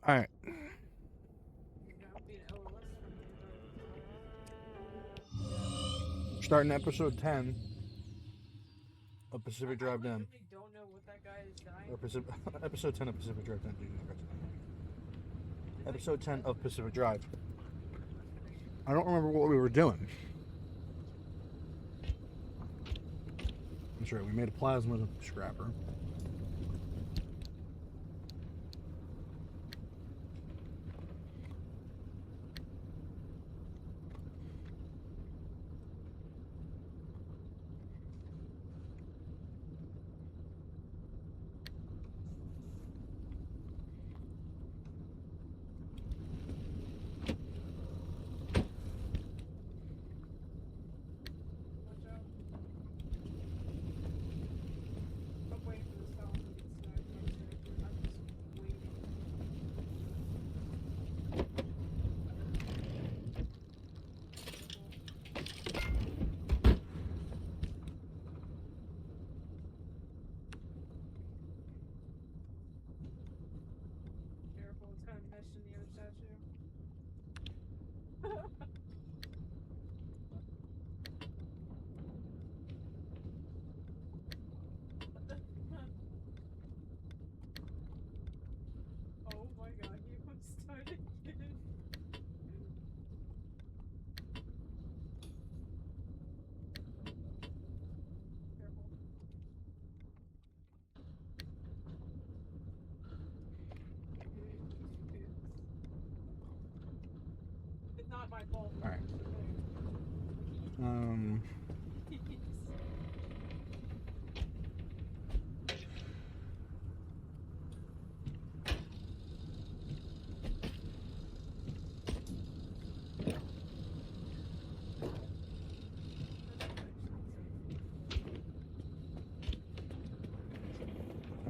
All right. Starting episode 10 of Pacific Drive Den. Don't know what that guy is dying. Or episode 10 of Pacific Drive 10. Episode 10 of Pacific Drive. I don't remember what we were doing. That's right, we made a plasma scrapper. All right.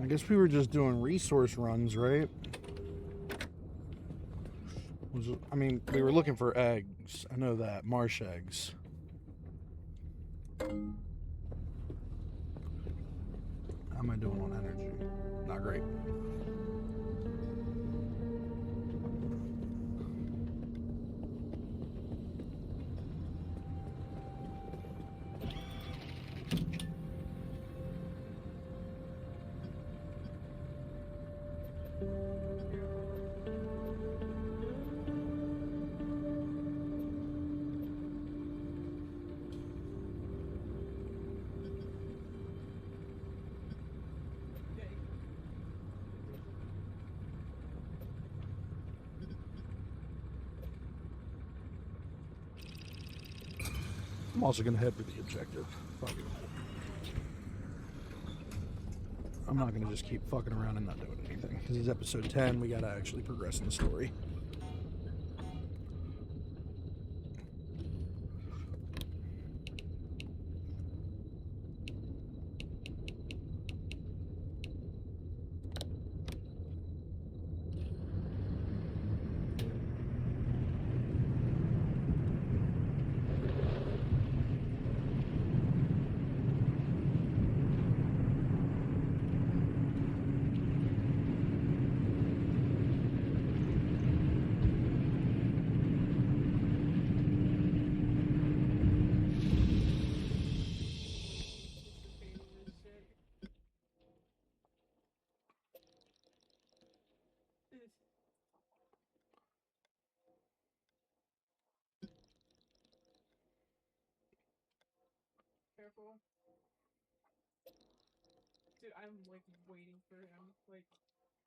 I guess we were just doing resource runs, right? I mean, we were looking for eggs. I know that. Marsh eggs. How am I doing on energy? Not great. I'm also going to head for the objective. Fuck it. I'm not going to just keep fucking around and not doing anything. Because it's episode 10, we got to actually progress in the story. Careful. Dude, I'm like waiting for him. Like,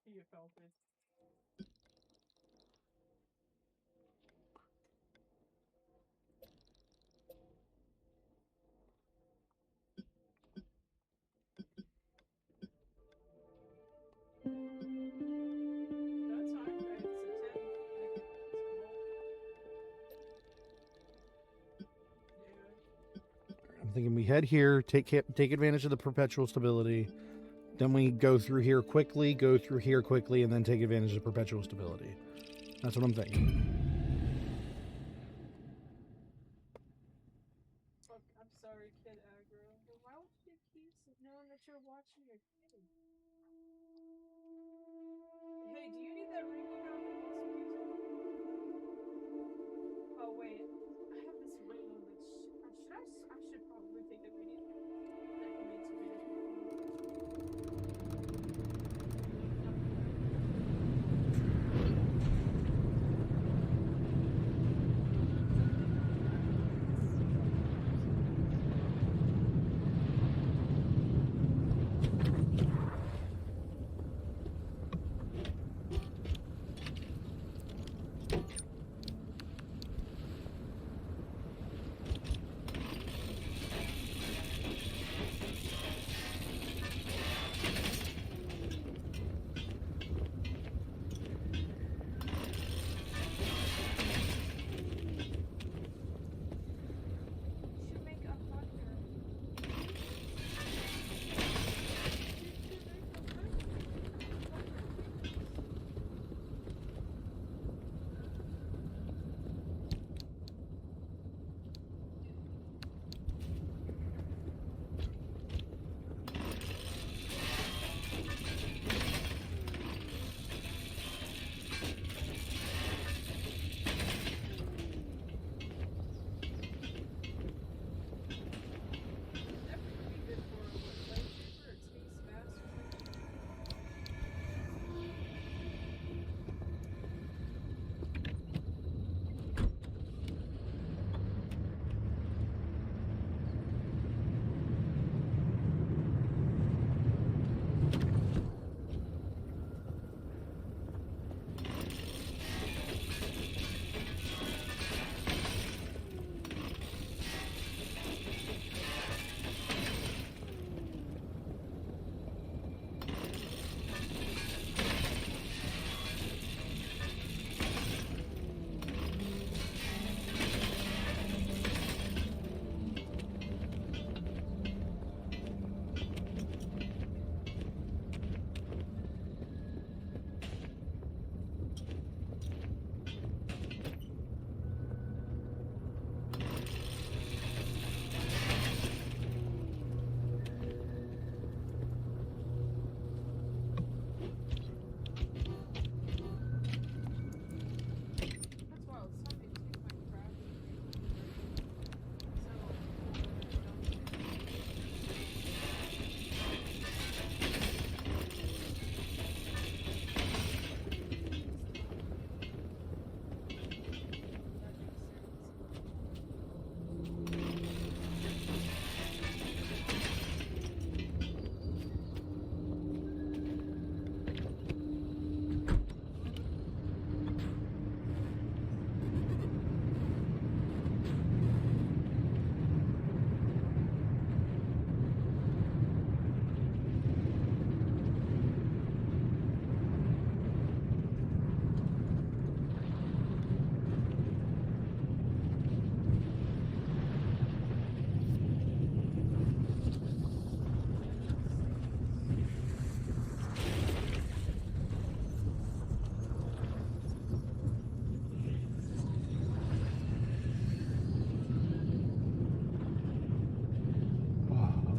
he felt it. That's fine, right? It's a 10. I'm thinking we head here, take advantage of the perpetual stability. Then we go through here quickly, and then take advantage of perpetual stability. That's what I'm thinking. Look, I'm sorry, kid aggro. But why would you keep knowing that you're watching your kid? Hey, do you need that ring book out Should make a hunter.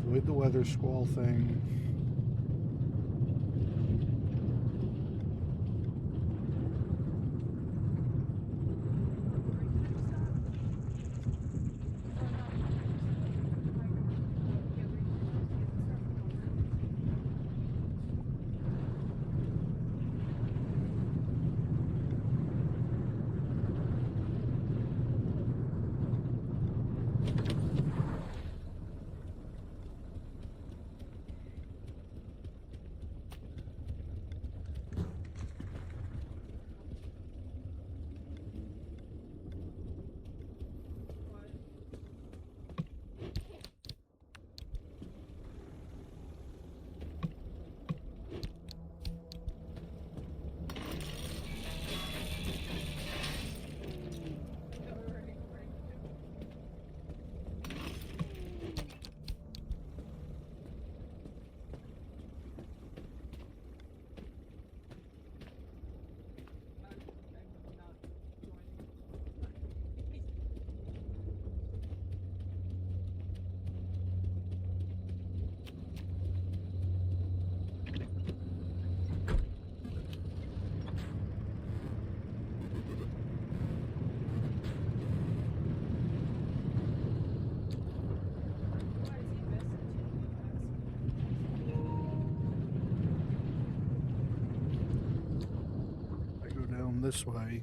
Avoid the weather squall thing. This way.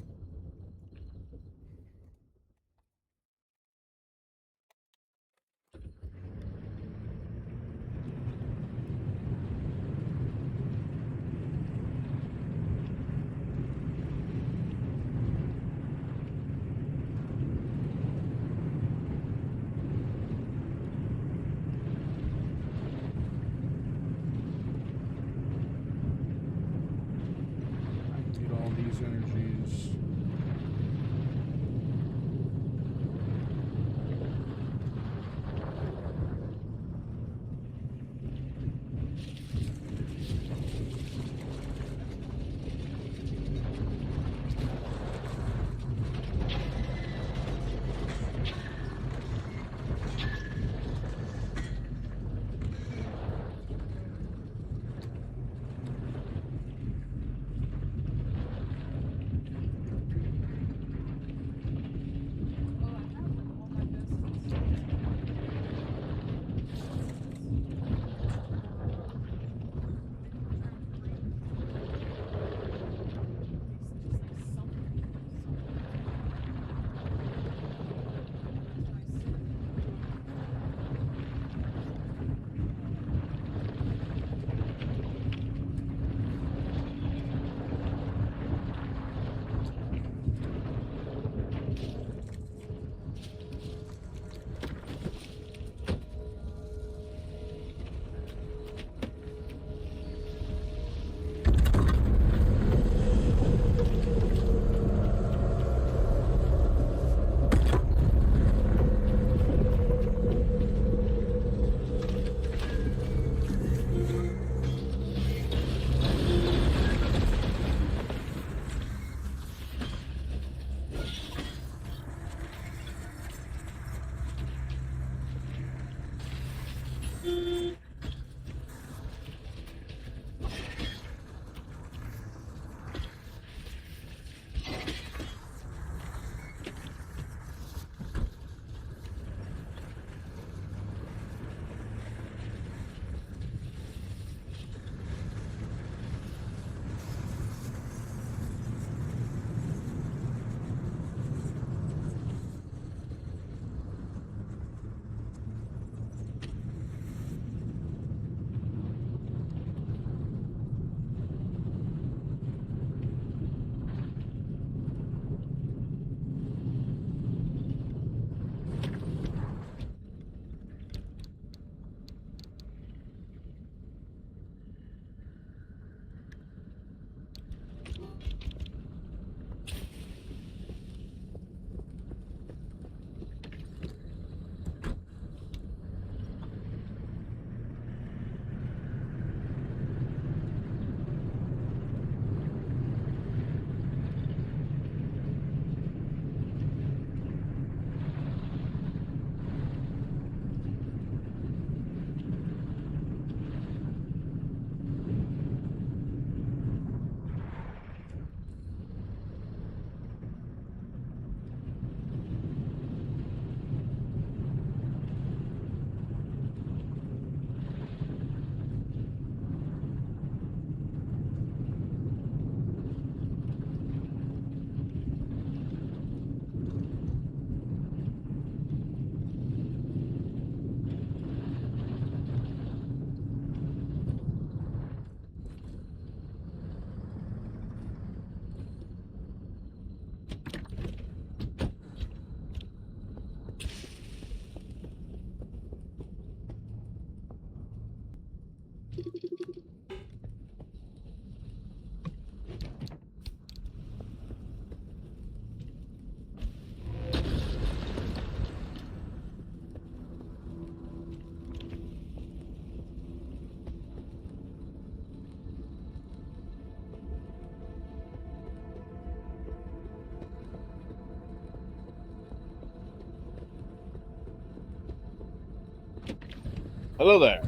Hello there.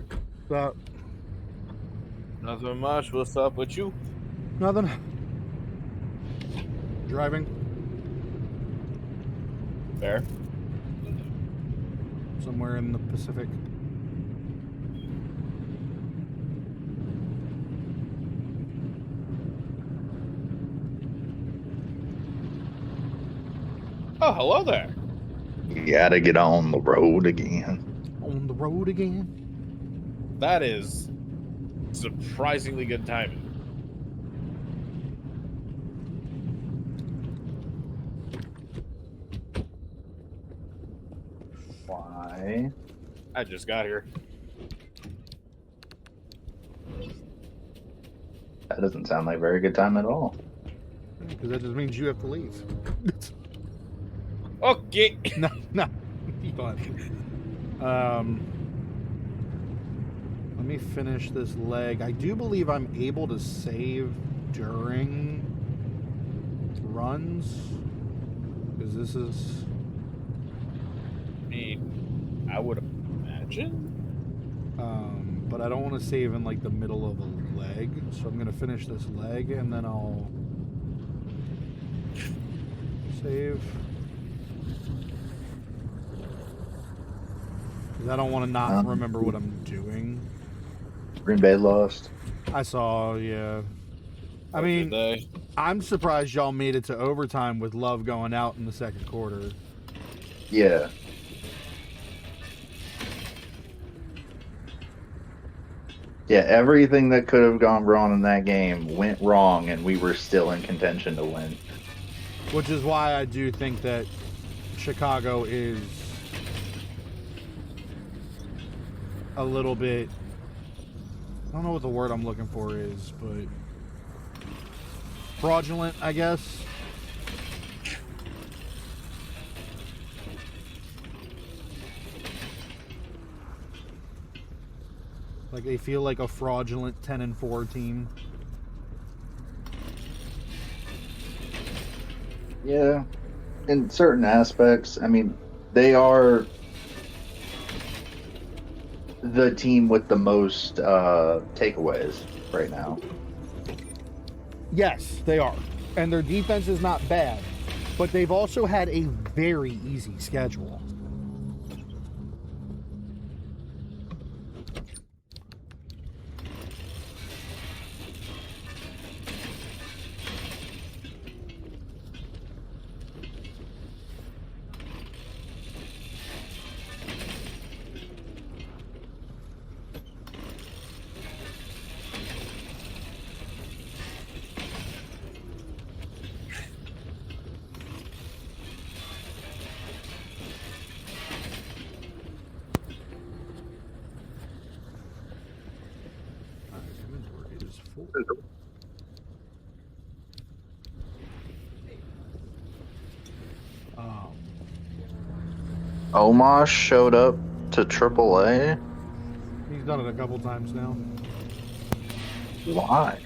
But Nothing much. What's up with you? nothing. Driving. Fair. Somewhere in the Pacific. Oh, hello there. You gotta get on the road again. On the road again. That is surprisingly good timing. Why? I just got here. That doesn't sound like a very good time at all. Because that just means you have to leave. Okay. No. You don't have to. Let me finish this leg. I do believe I'm able to save during runs. Because this is... I mean, I would imagine. but I don't want to save in like the middle of a leg. So I'm going to finish this leg and then I'll save. Because I don't want to not remember what I'm doing. Green Bay lost. I saw, yeah. I Did mean, they? I'm surprised y'all made it to overtime with Love going out in the second quarter. Yeah. Yeah, everything that could have gone wrong in that game went wrong, and we were still in contention to win. Which is why I do think that Chicago is a little bit... I don't know what the word I'm looking for is, but... fraudulent, I guess. Like they feel like a fraudulent 10-4 team. Yeah, in certain aspects. I mean, they are the team with the most takeaways right now. Yes, they are. And their defense is not bad. But they've also had a very easy schedule. Omos showed up to AAA. He's done it a couple times now. Why?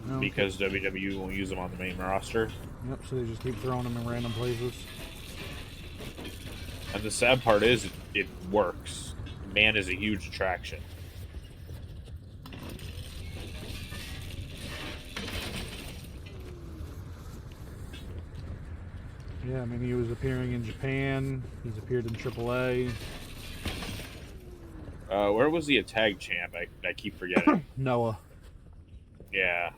No. Because WWE won't use them on the main roster. Yep, so they just keep throwing them in random places. And the sad part is, it works. Man is a huge attraction. Yeah, I mean, he was appearing in Japan. He's appeared in AAA. Where was he a tag champ? I keep forgetting. Noah. Yeah.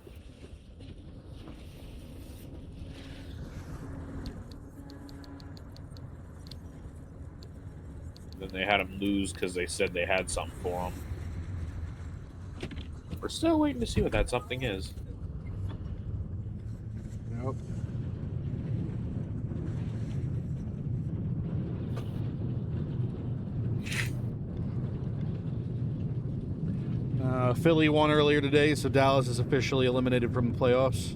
Then they had him lose because they said they had something for him. We're still waiting to see what that something is. Yep. Philly won earlier today, so Dallas is officially eliminated from the playoffs.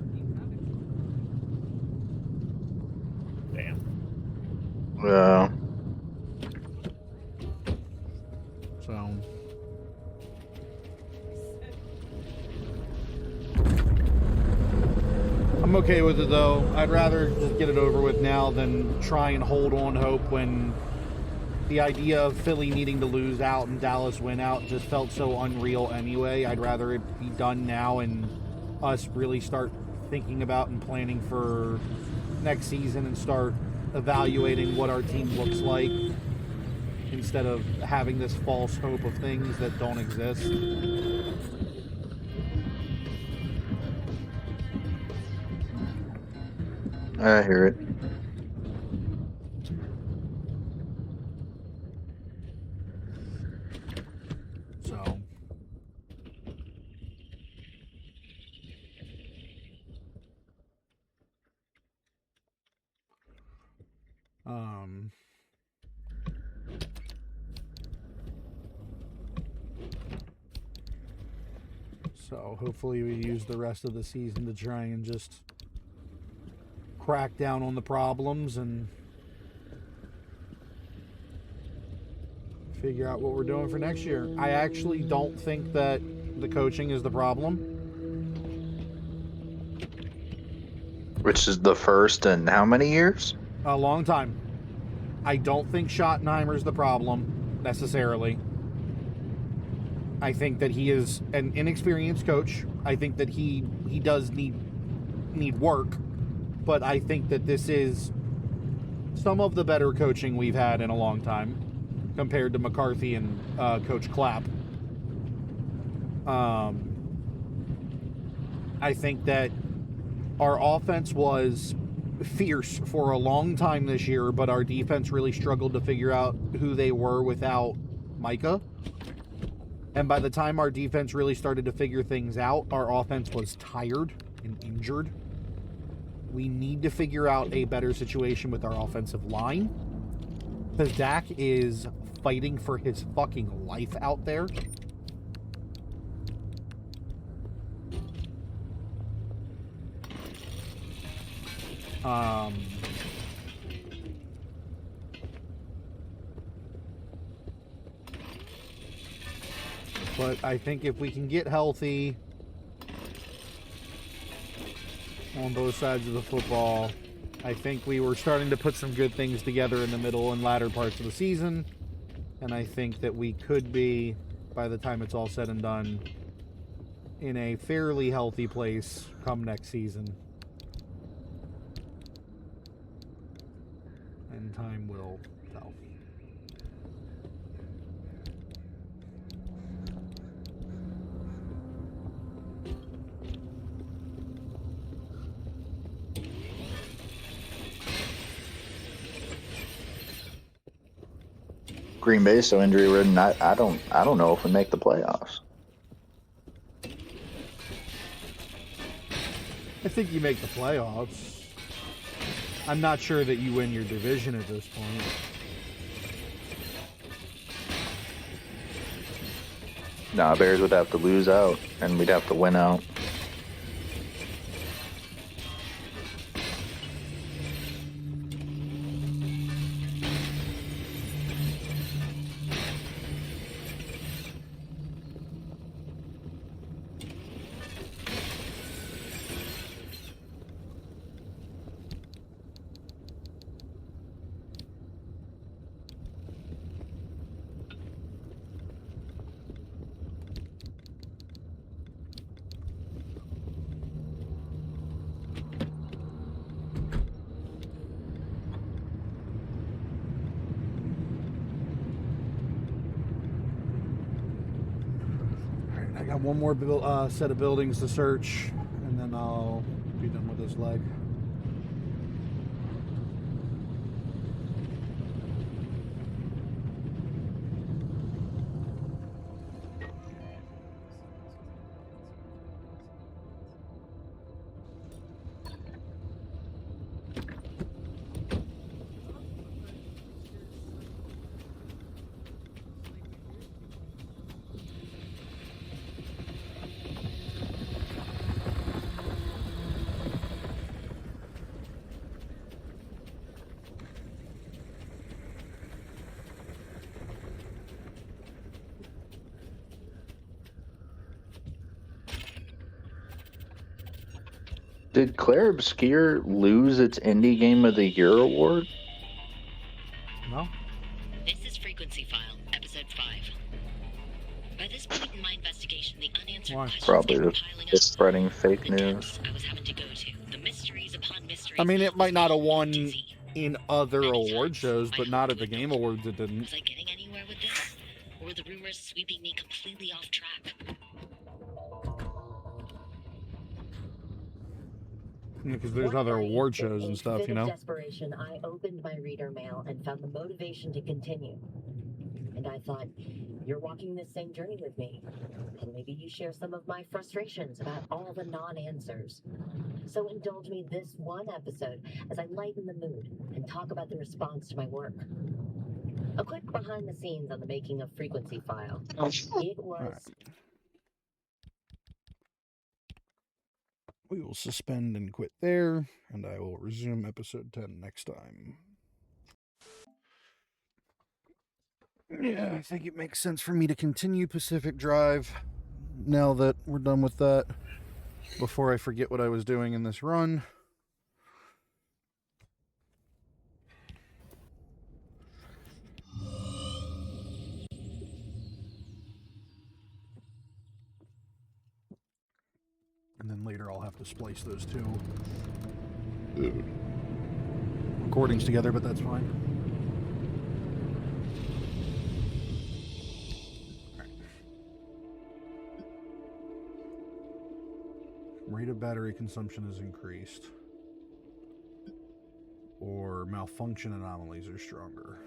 Damn. Yeah. So. I'm okay with it, though. I'd rather just get it over with now than try and hold on hope when the idea of Philly needing to lose out and Dallas win out just felt so unreal anyway. I'd rather it be done now and us really start thinking about and planning for next season and start evaluating what our team looks like instead of having this false hope of things that don't exist. I hear it. So, so hopefully we use the rest of the season to try and just crack down on the problems and figure out what we're doing for next year. I actually don't think that the coaching is the problem. Which is the first in how many years? A long time. I don't think Schottenheimer's the problem necessarily. I think that he is an inexperienced coach. I think that he does need work, but I think that this is some of the better coaching we've had in a long time compared to McCarthy and Coach Clapp. I think that our offense was fierce for a long time this year, but our defense really struggled to figure out who they were without Micah. And by the time our defense really started to figure things out, our offense was tired and injured. We need to figure out a better situation with our offensive line, because Dak is fighting for his fucking life out there. But I think if we can get healthy on both sides of the football, I think we were starting to put some good things together in the middle and latter parts of the season. And I think that we could be, by the time it's all said and done, in a fairly healthy place come next season. And time will tell. Green Bay so injury ridden. I don't know if we make the playoffs. I think you make the playoffs. I'm not sure that you win your division at this point. Nah, Bears would have to lose out, and we'd have to win out. I got one more set of buildings to search, and then I'll be done with this leg. Did Claire Obscure lose its Indie Game of the Year award? No? This is for frequency file, episode 5. By this point in my investigation, the unanswered Why? questions Probably kept just piling up. spreading fake The news. depths I was having to go to, the mysteries upon mysteries. I mean, it might not have was won dizzy. in other Many award times, shows, I but not hoped at the with Game no Awards it didn't. Was I getting anywhere with this? Or were the rumors sweeping me completely off track? Because there's One other night, award in shows a and stuff, fit you of know? desperation, I opened my reader mail and found the motivation to continue. And I thought, you're walking this same journey with me. And maybe you share some of my frustrations about all the non-answers. So indulge me this one episode as I lighten the mood and talk about the response to my work. A quick behind the scenes on the making of Frequency File. It was... We will suspend and quit there, and I will resume episode 10 next time. Yeah, I think it makes sense for me to continue Pacific Drive now that we're done with that, before I forget what I was doing in this run. And then later I'll have to splice those two recordings together, but that's fine. Rate of battery consumption is increased, or malfunction anomalies are stronger.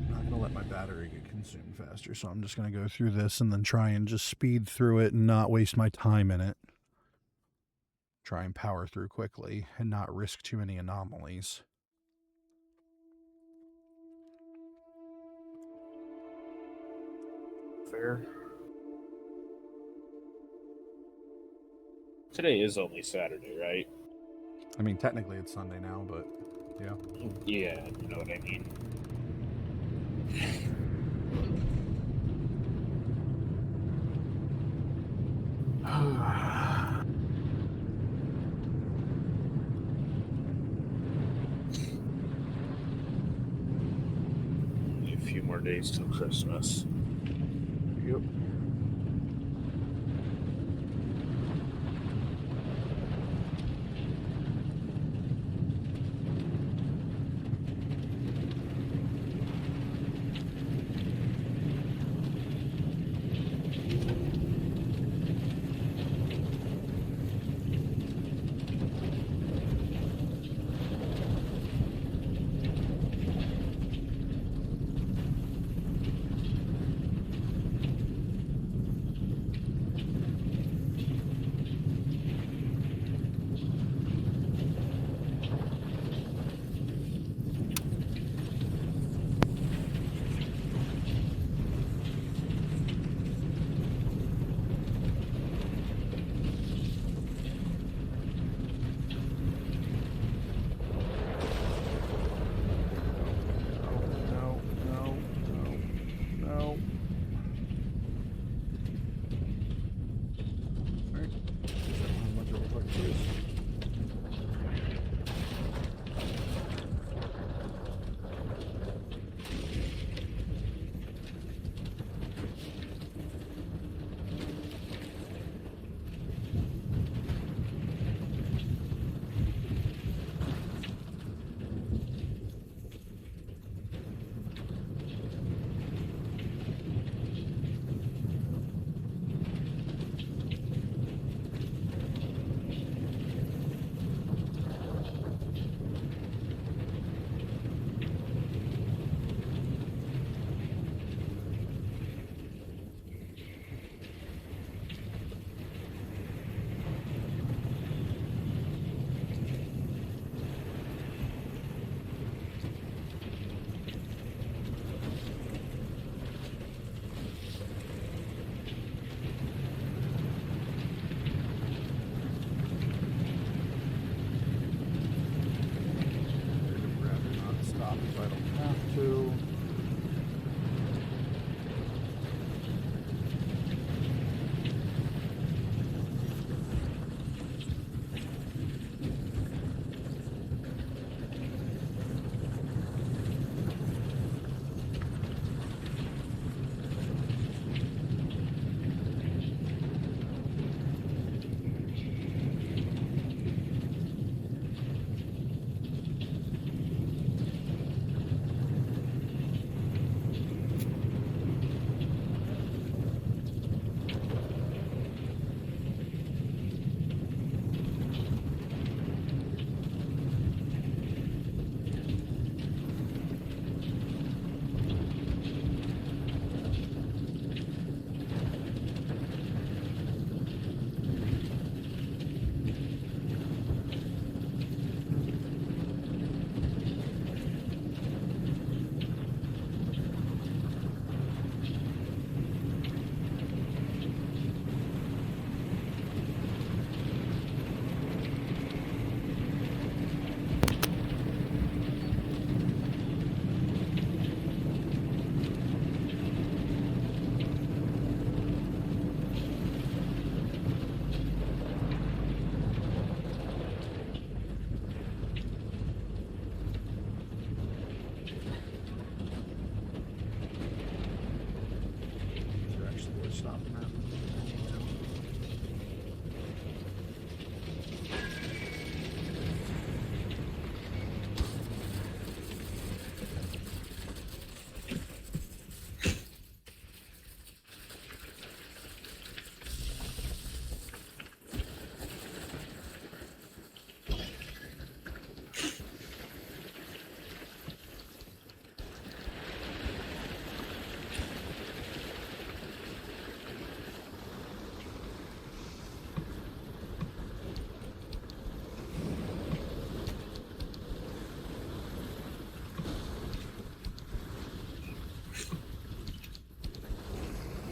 Not gonna let my battery get consumed faster, so I'm just gonna go through this and then try and just speed through it and not waste my time in it. Try and power through quickly and not risk too many anomalies. Fair. Today is only Saturday, right? I mean, technically it's Sunday now, but yeah. Yeah, you know what I mean. Only a few more days till Christmas. Yep.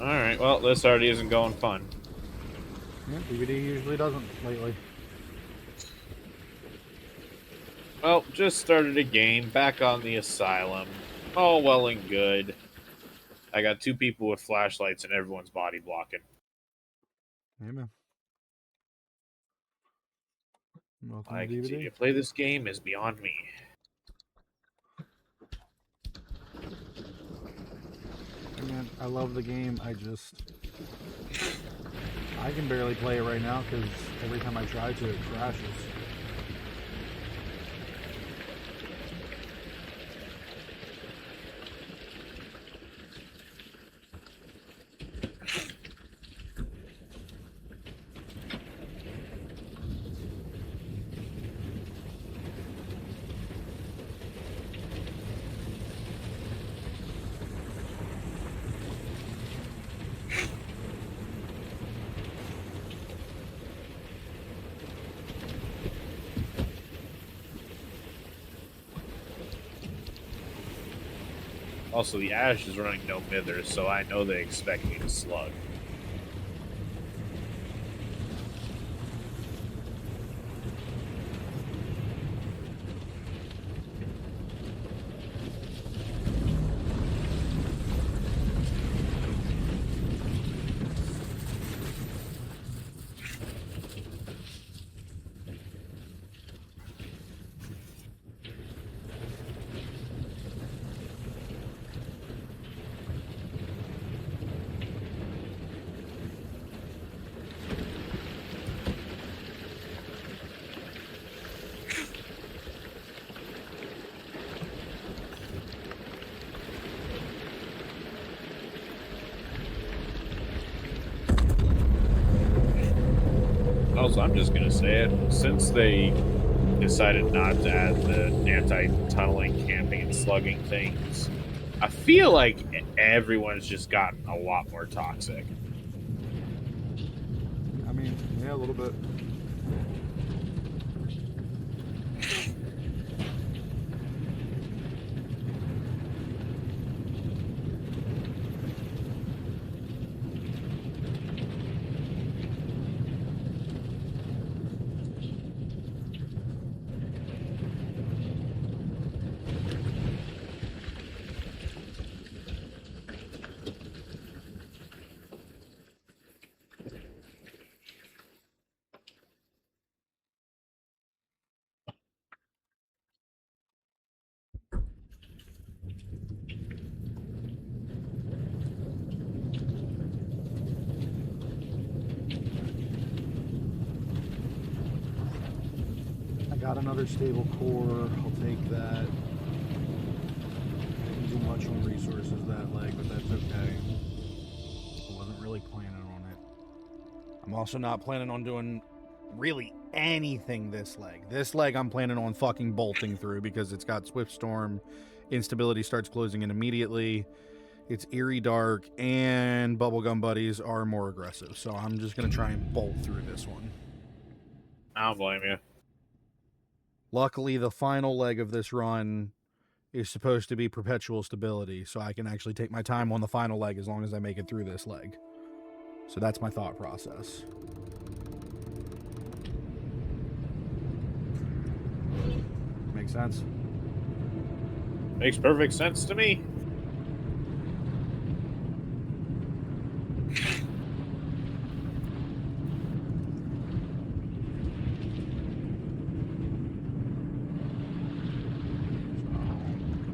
Alright, well, this already isn't going fun. Yeah, DVD usually doesn't lately. Well, just started a game, back on the asylum. All well and good. I got 2 people with flashlights and everyone's body blocking. Yeah, man. Welcome I to DVD. continue to play this game is beyond me. Hey, man, I love the game. I can barely play it right now because every time I try to, it crashes. Also, the Ash is running no mithers, so I know they expect me to slug. Also, I'm just gonna say it. Since they decided not to add the anti-tunneling, camping, and slugging things, I feel like everyone's just gotten a lot more toxic. I mean, yeah, a little bit. I got another stable core. I'll take that. Didn't do much on resources that leg, but that's okay. I wasn't really planning on it. I'm also not planning on doing really anything this leg. This leg I'm planning on fucking bolting through because it's got Swift Storm. Instability starts closing in immediately. It's eerie dark, and bubblegum buddies are more aggressive. So I'm just going to try and bolt through this one. I don't blame you. Luckily, the final leg of this run is supposed to be perpetual stability, so I can actually take my time on the final leg as long as I make it through this leg. So that's my thought process. Make sense? Makes perfect sense to me.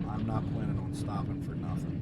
I'm not planning on stopping for nothing.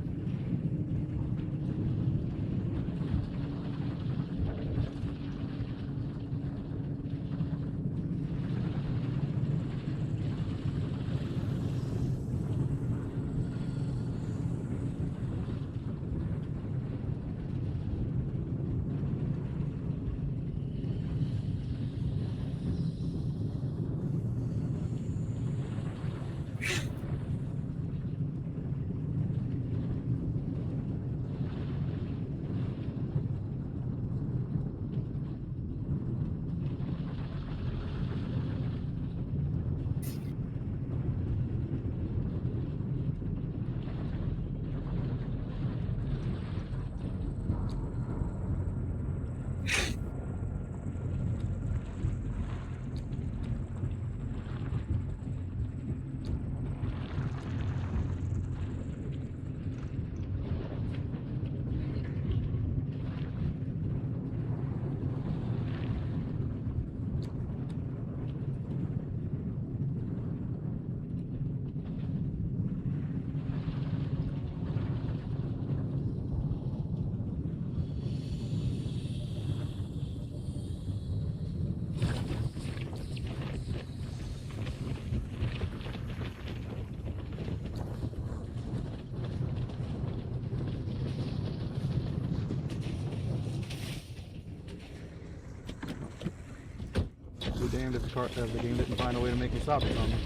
be damned if the game didn't find a way to make me stop or something.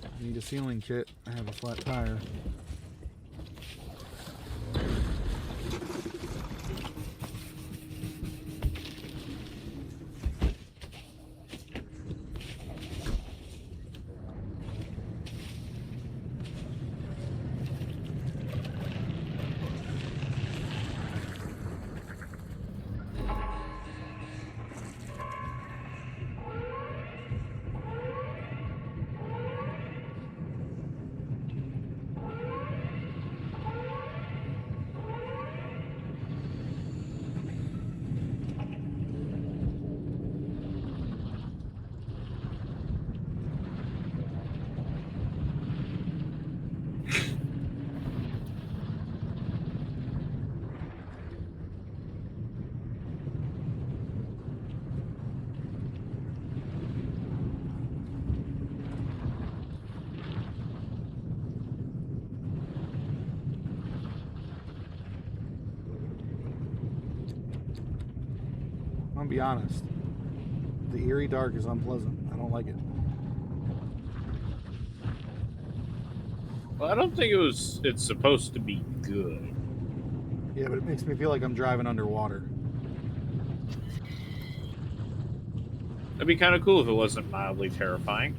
I need a sealing kit. I have a flat tire. I'm gonna be honest. The eerie dark is unpleasant. I don't like it. Well, I don't think it's supposed to be good. Yeah, but it makes me feel like I'm driving underwater. That'd be kind of cool if it wasn't mildly terrifying.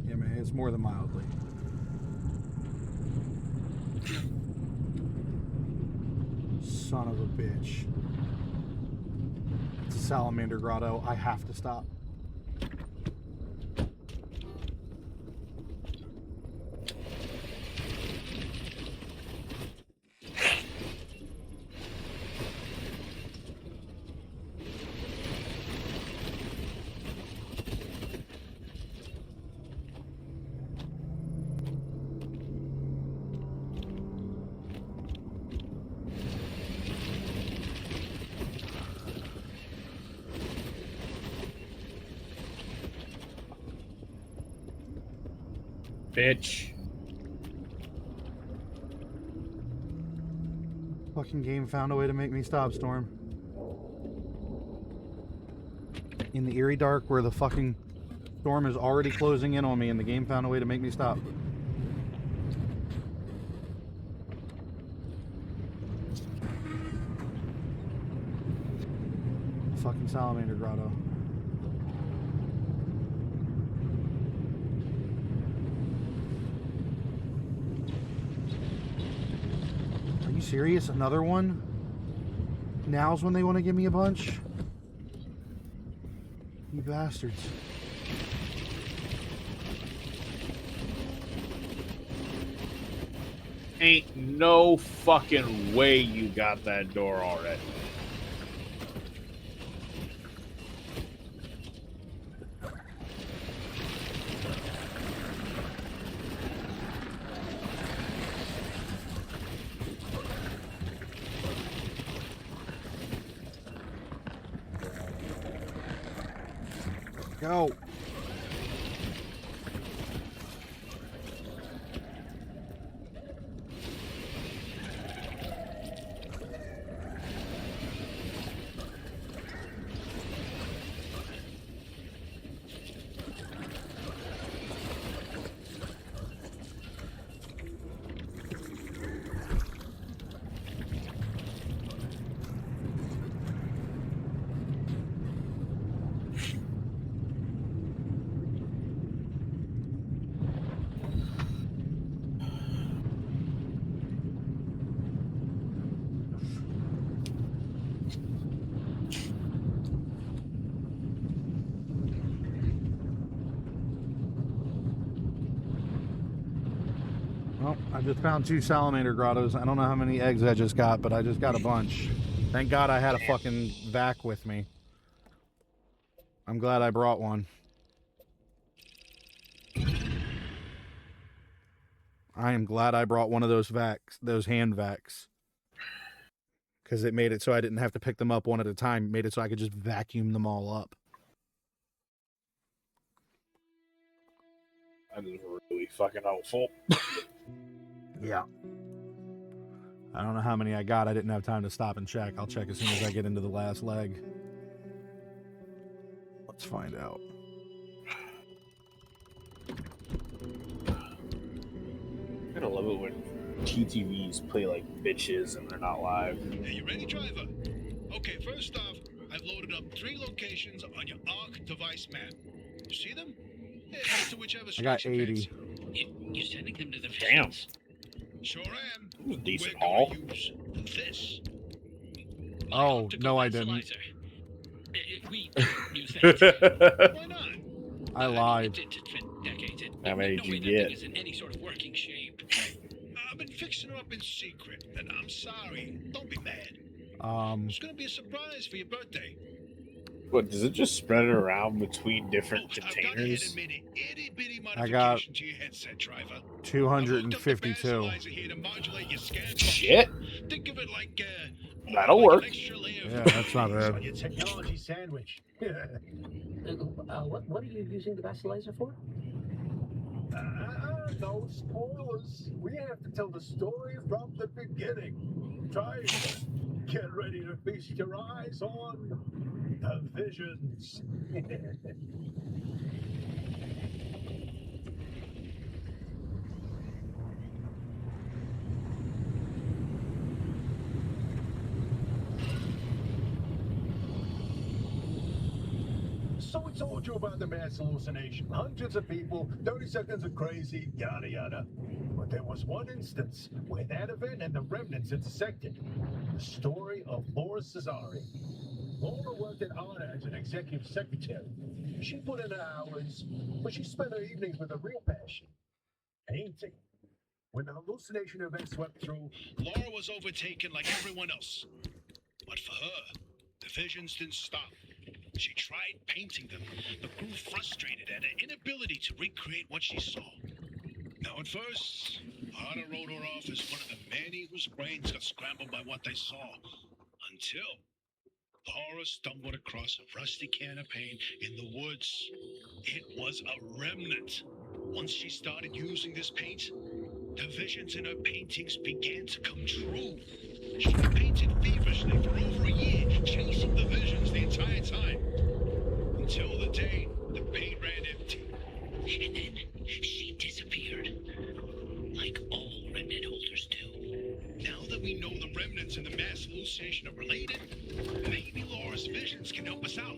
Yeah, man, it's more than mildly. Son of a bitch. It's a salamander grotto. I have to stop. Bitch. Fucking game found a way to make me stop, Storm. In the eerie dark where the fucking storm is already closing in on me and the game found a way to make me stop. Fucking salamander grotto. Are you serious? Another one? Now's when they want to give me a bunch? You bastards. Ain't no fucking way you got that door already. Go. Well, I just found 2 salamander grottos. I don't know how many eggs I just got, but I just got a bunch. Thank God I had a fucking vac with me. I'm glad I brought one. I am glad I brought one of those vacs, those hand vacs. Because it made it so I didn't have to pick them up one at a time. It made it so I could just vacuum them all up. That is really fucking helpful. Yeah. I don't know how many I got. I didn't have time to stop and check. I'll check as soon as I get into the last leg. Let's find out. I'm gonna love it when TTVs play like bitches and they're not live. Hey, you ready, driver? Okay, first off, I've loaded up 3 locations on your ARC device map. You see them? Head to whichever I got stretch you 80. fancy. You're sending them to the Damn. visions? Sure am. That was a decent We're haul. gonna use this. Oh, no, I didn't. We use that. Why not? I lied. It's been decades. How many No did way you that get? thing is in any sort of working shape. I've been fixing her up in secret, and I'm sorry. Don't be mad. Um, It's gonna be a surprise for your birthday. What, does it just spread it around between different I've got ahead containers? and made an itty-bitty I got modification to your headset, driver. 252. Here to modulate your scan Shit. function. Think of it like That'll like work. an extra layer of Yeah, that's not cheese bad. on your technology sandwich. What are you using the vacillator for? No spoilers. We have to tell the story from the beginning. Try it. Get ready to feast your eyes on the visions. So we told you about the mass hallucination. Hundreds of people, 30 seconds of crazy, yada yada. But there was one instance where that event and the remnants intersected. The story of Laura Cesari. Laura worked at ARNA as an executive secretary. She put in her hours, but she spent her evenings with a real passion. Painting. When the hallucination event swept through, Laura was overtaken like everyone else. But for her, the visions didn't stop. She tried painting them, but grew frustrated at her inability to recreate what she saw. Now, at first, Anna wrote her off as one of the many whose brains got scrambled by what they saw. Until Laura stumbled across a rusty can of paint in the woods. It was a remnant. Once she started using this paint, the visions in her paintings began to come true. She painted feverishly for over a year, chasing the visions the entire time. Until the day the paint ran empty. And then she disappeared. Like all remnant holders do. Now that we know the remnants and the mass hallucination are related, maybe Laura's visions can help us out.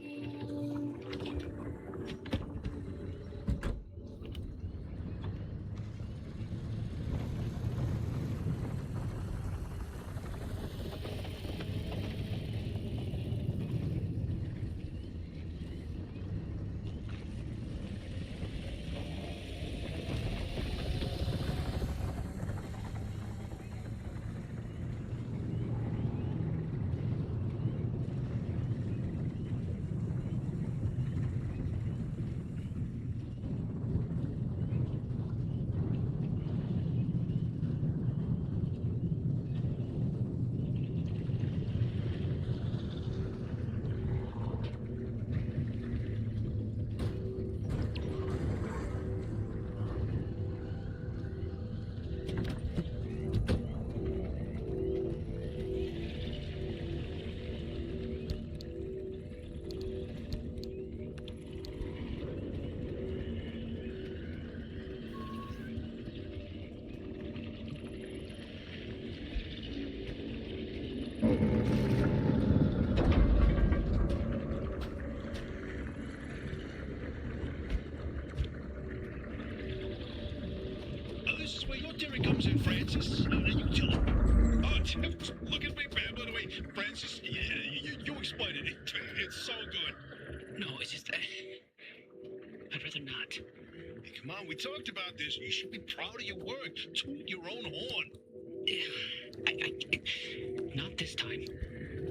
This is where your theory comes in, Francis. You tell him. Look at me, man. By the way, Francis, you explain it. It's so good. No, it's just I'd rather not. Hey, come on, we talked about this. You should be proud of your work. Toot your own horn. Not this time.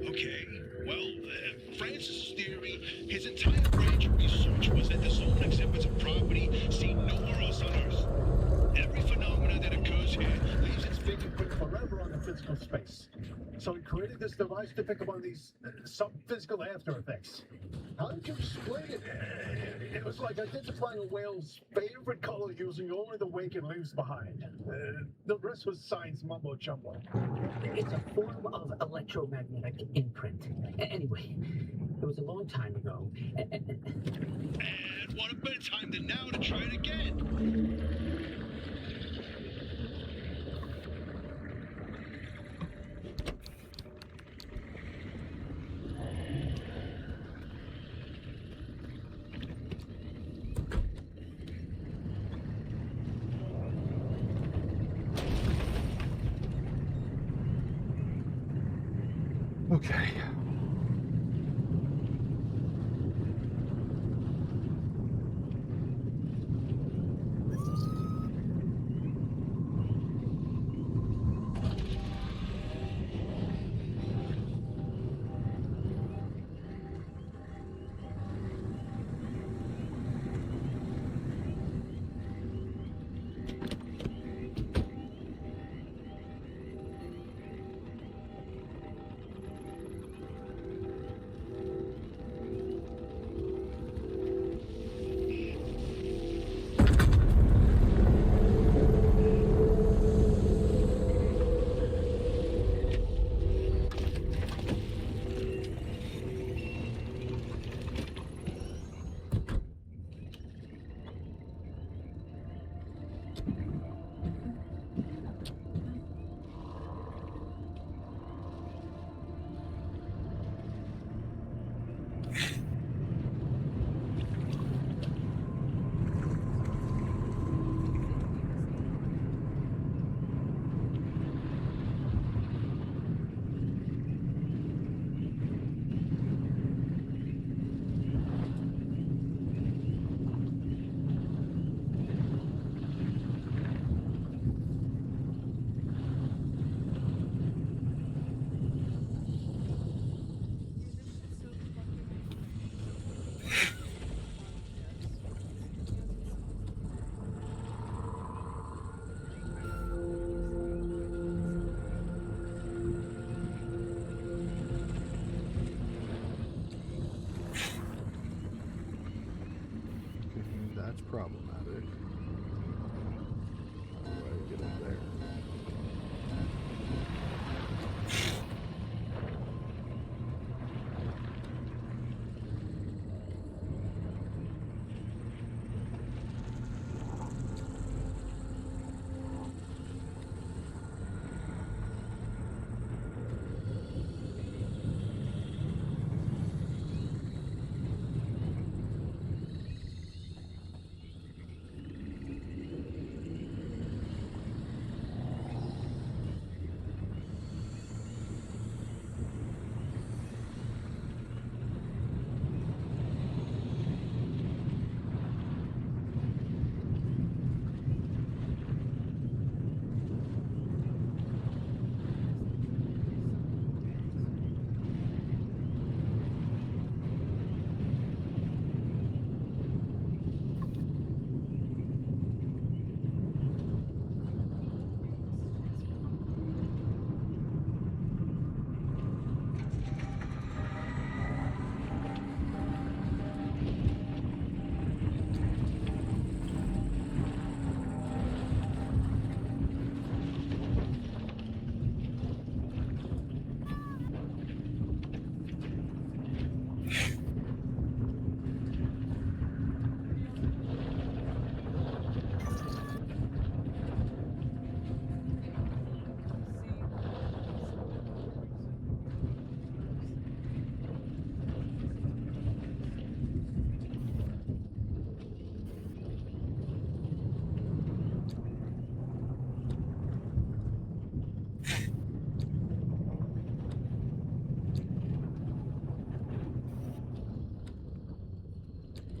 Okay, well, Francis' theory, his entire branch of research was that the zone exhibits a property seen nowhere else on Earth. Every phenomenon that occurs here leaves its fingerprint forever on the physical space. So he created this device to pick up on these sub-physical after effects. How did you explain it? It was like identifying a whale's favorite color using only the wake it leaves behind. The rest was science mumbo jumbo. It's a form of electromagnetic imprint. Anyway, it was a long time ago. And what a better time than now to try it again. Okay. That's problematic. How do I get up there?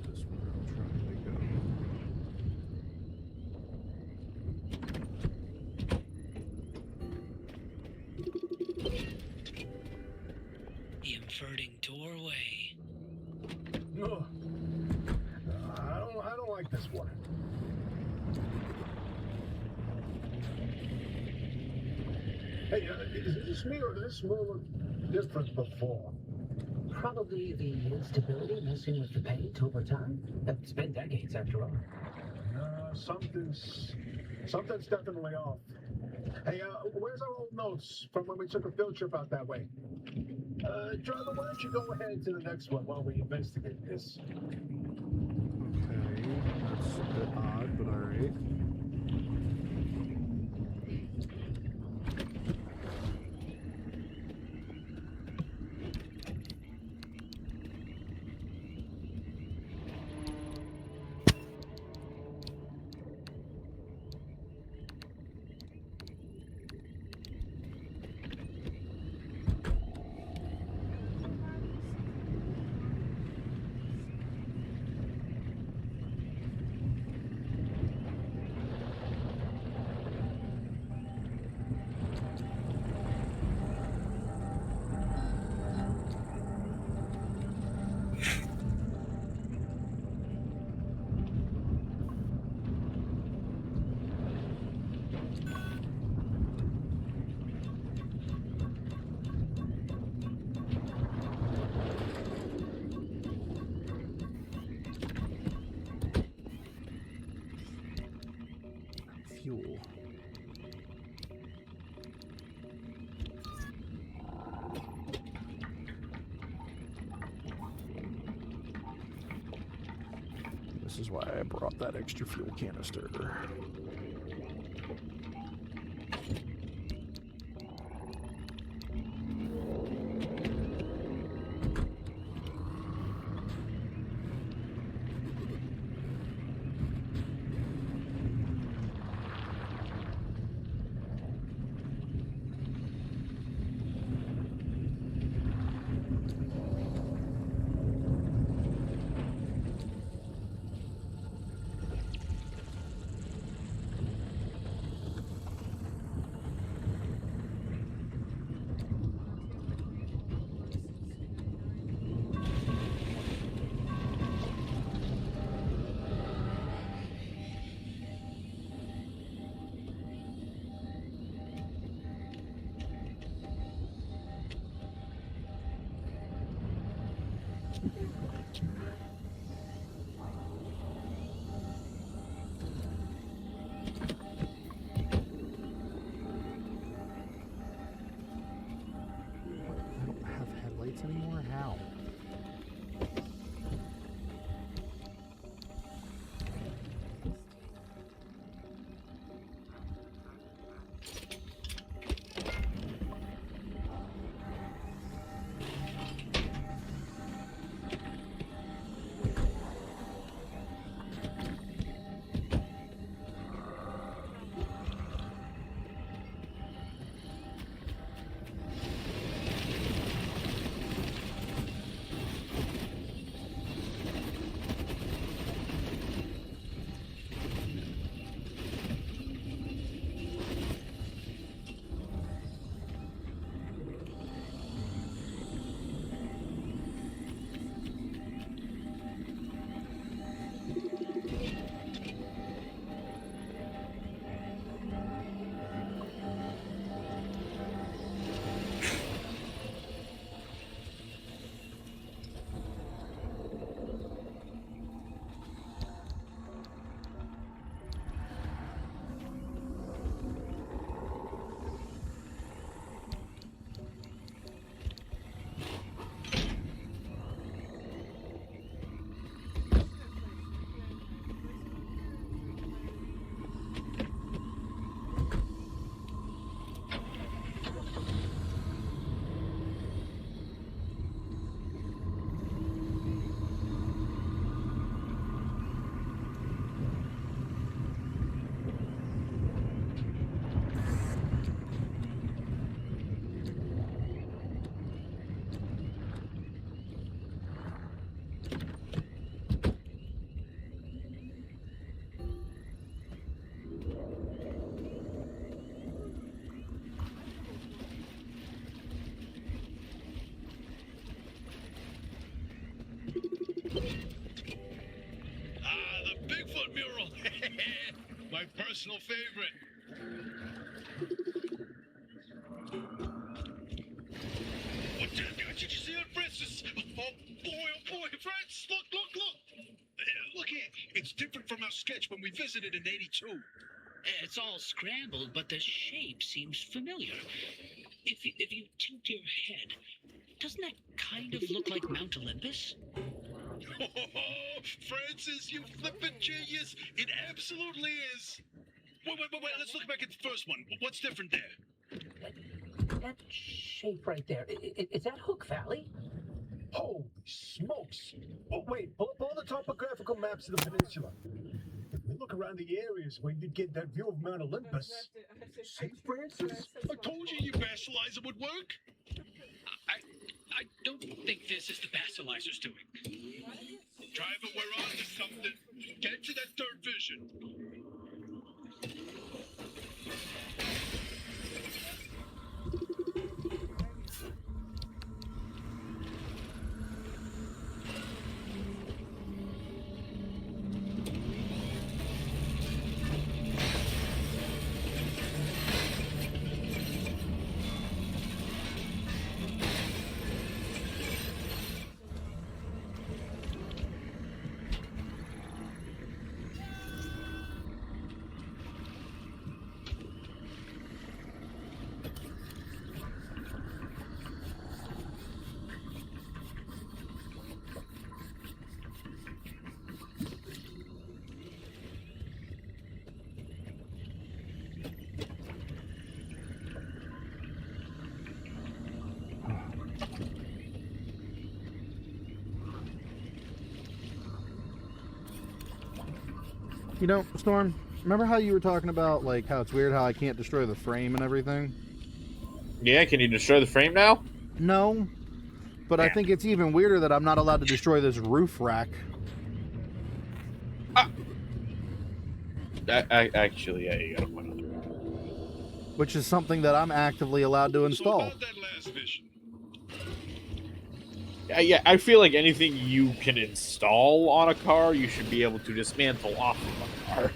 This where I'm trying to go. The inverting doorway. Ugh. I don't like this one. Hey, Is this me or this more look different before? Probably the instability messing with the paint over time. It's been decades after all. Something's definitely off. Hey, where's our old notes from when we took a field trip out that way? Driver, why don't you go ahead to the next one while we investigate this? Okay, that's a bit odd, but alright. Fuel. This is why I brought that extra fuel canister. I don't have headlights anymore? How? The Bigfoot mural. My personal favorite. from our sketch when we visited in '82. It's all scrambled, but the shape seems familiar. If you tilt your head, doesn't that kind of look like Mount Olympus? Oh, Francis, you flippin' genius! It absolutely is. Wait. Let's look back at the first one. What's different there? That shape right there, is that Hook Valley? Holy smokes! Oh, wait, pull the topographical maps of the peninsula. If we look around the areas where you'd get that view of Mount Olympus. St. Francis? I told you your basilizer would work. I don't think this is the Basilisers doing. Driver, we're on to something. Get to that third vision. You know, Storm, remember how you were talking about, like, how it's weird how I can't destroy the frame and everything? Yeah, can you destroy the frame now? No, but I Yeah. think it's even weirder that I'm not allowed to destroy this roof rack. Actually, yeah, you got a point on that. Which is something that I'm actively allowed to So install. about that last vision. Yeah, I feel like anything you can install on a car, you should be able to dismantle off of a car.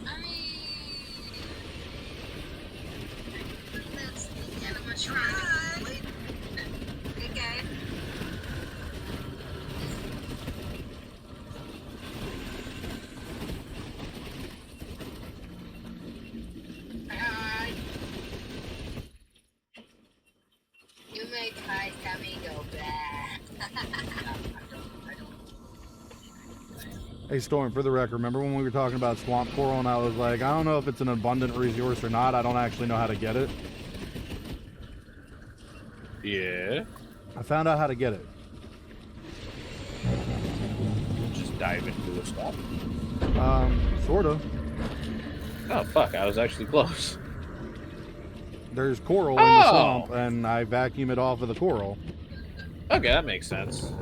I mean, that's the end of a try. Okay. You make high tummy go bad. Hey, Storm, for the record, remember when we were talking about swamp coral and I was like, I don't know if it's an abundant resource or not. I don't actually know how to get it. Yeah. I found out how to get it. Just dive into a swamp. Sort of. Oh, fuck, I was actually close. There's coral in the swamp, and I vacuum it off of the coral. Okay, that makes sense.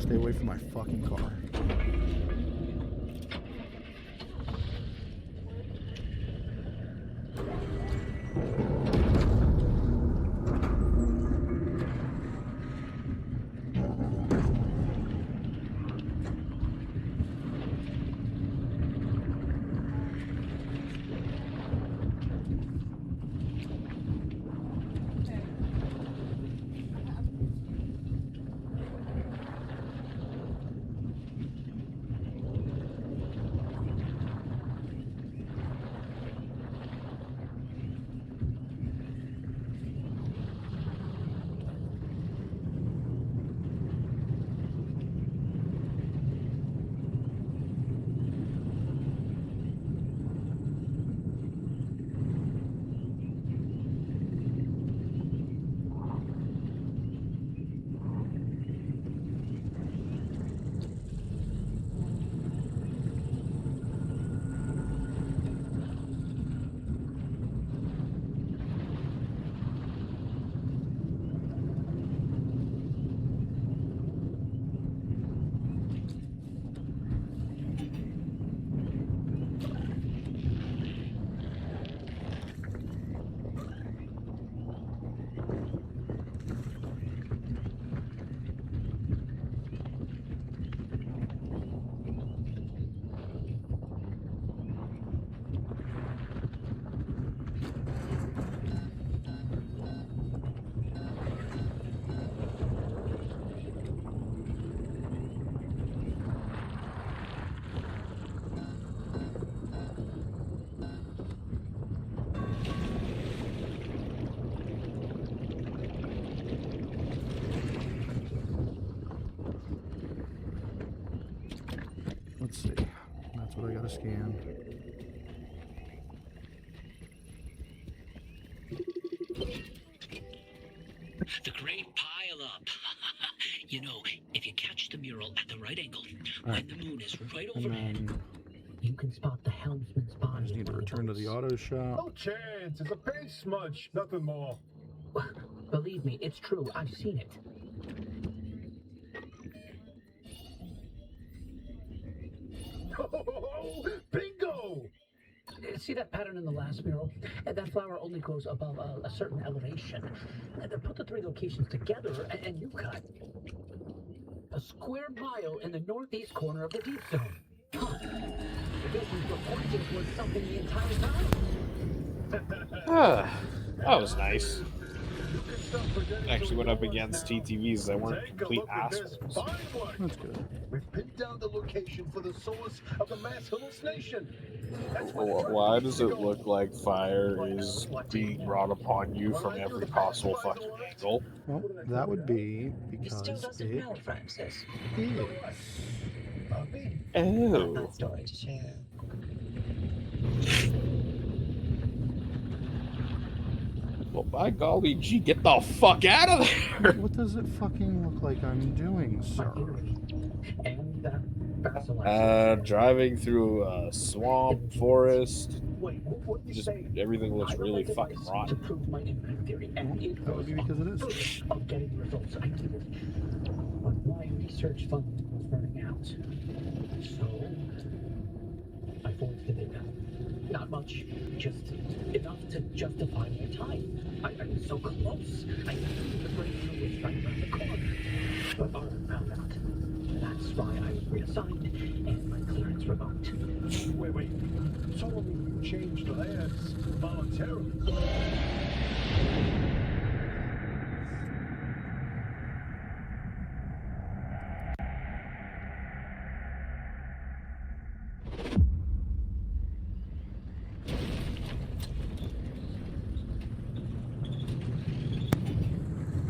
Stay away from my fucking car. Let's see. That's what I gotta scan. The great pile up. You know, if you catch the mural at the right angle, Alright. when the moon is right And overhead, then You can spot the helmsman's I body. just need to in one of return to the boats. auto shop. No chance. It's a paint smudge. Nothing more. Believe me, it's true. I've seen it. Oh, bingo! See that pattern in the last mural? That flower only grows above a certain elevation. Put the three locations together, and you got a square mile in the northeast corner of the deep zone. Huh. This was pointing towards something the entire time. That was nice. Actually went up against TTVs that weren't Take a complete look at this assholes. fine work. That's good. We've pinned down the location for the source of the mass hallucination. That's where the Why target does needs it to go. look like fire is being brought upon you from every possible fucking angle? Well, that would be because Still it doesn't know, Francis. is. Oh. That story to share. Well, by golly gee, get the fuck out of there! What does it fucking look like I'm doing, sir? And that basilisk. Driving through a swamp, forest, Wait, what you just say? everything looks I really read fucking device to rotten. prove my impact theory, and it That would be because it is. of getting the results I needed. But my research fund was running out. So I forged the data. Not much, just enough to justify my time. I was so close. I knew the breakthrough was right around the corner. But Arthur found out. That's why I was reassigned and my clearance revoked. Wait. So you changed lands voluntarily?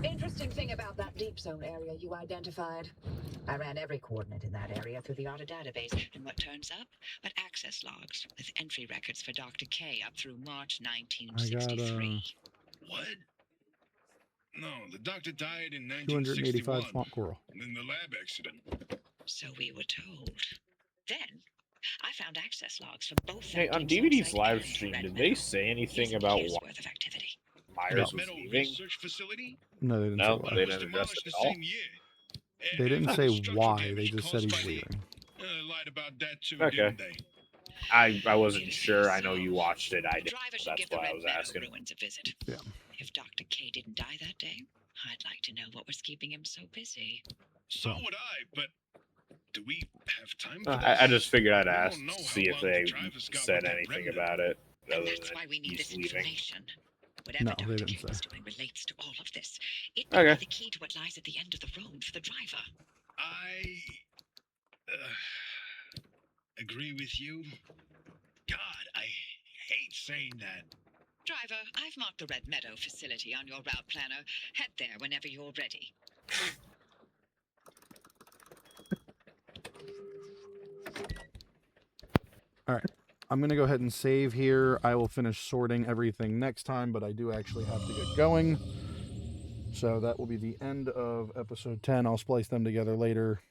Interesting thing about that deep zone area you identified. I ran every coordinate in that area through the auto database. and what turns up but access logs with entry records for Dr. K up through March 1963. What? No, the doctor died in 285 1961 swamp coral. in the lab accident. So we were told. Then I found access logs for both. Hey, that on deep zone DVD's site live and stream, Red did Meadow. they say anything Using about years' why worth of activity. Myers was Metal leaving? research facility? No, they didn't No, say why. they was didn't address demolished it the at all. same year. They didn't And say structural why. damage They just said caused he's by the- leaving. lied about that too, Okay. didn't they? I wasn't sure. I know you watched it. I The didn't. driver should That's give the why I Red was Meadow asking. ruins a visit. Yeah. If Dr. K didn't die that day, I'd like to know what was keeping him so busy. So would I, but do we have time for I this? just figured I'd We don't ask, know how see if long the they driver's got said with that anything remnant. about it, And other that's than why we need he's this leaving. information. Whatever No, they Dr. didn't K was say. doing relates to all of this. It may Okay. be the key to what lies at the end of the road for the driver. I agree with you. God, I hate saying that. Driver, I've marked the Red Meadow facility on your route planner. Head there whenever you're ready. All right. I'm going to go ahead and save here. I will finish sorting everything next time, but I do actually have to get going. So that will be the end of episode 10. I'll splice them together later.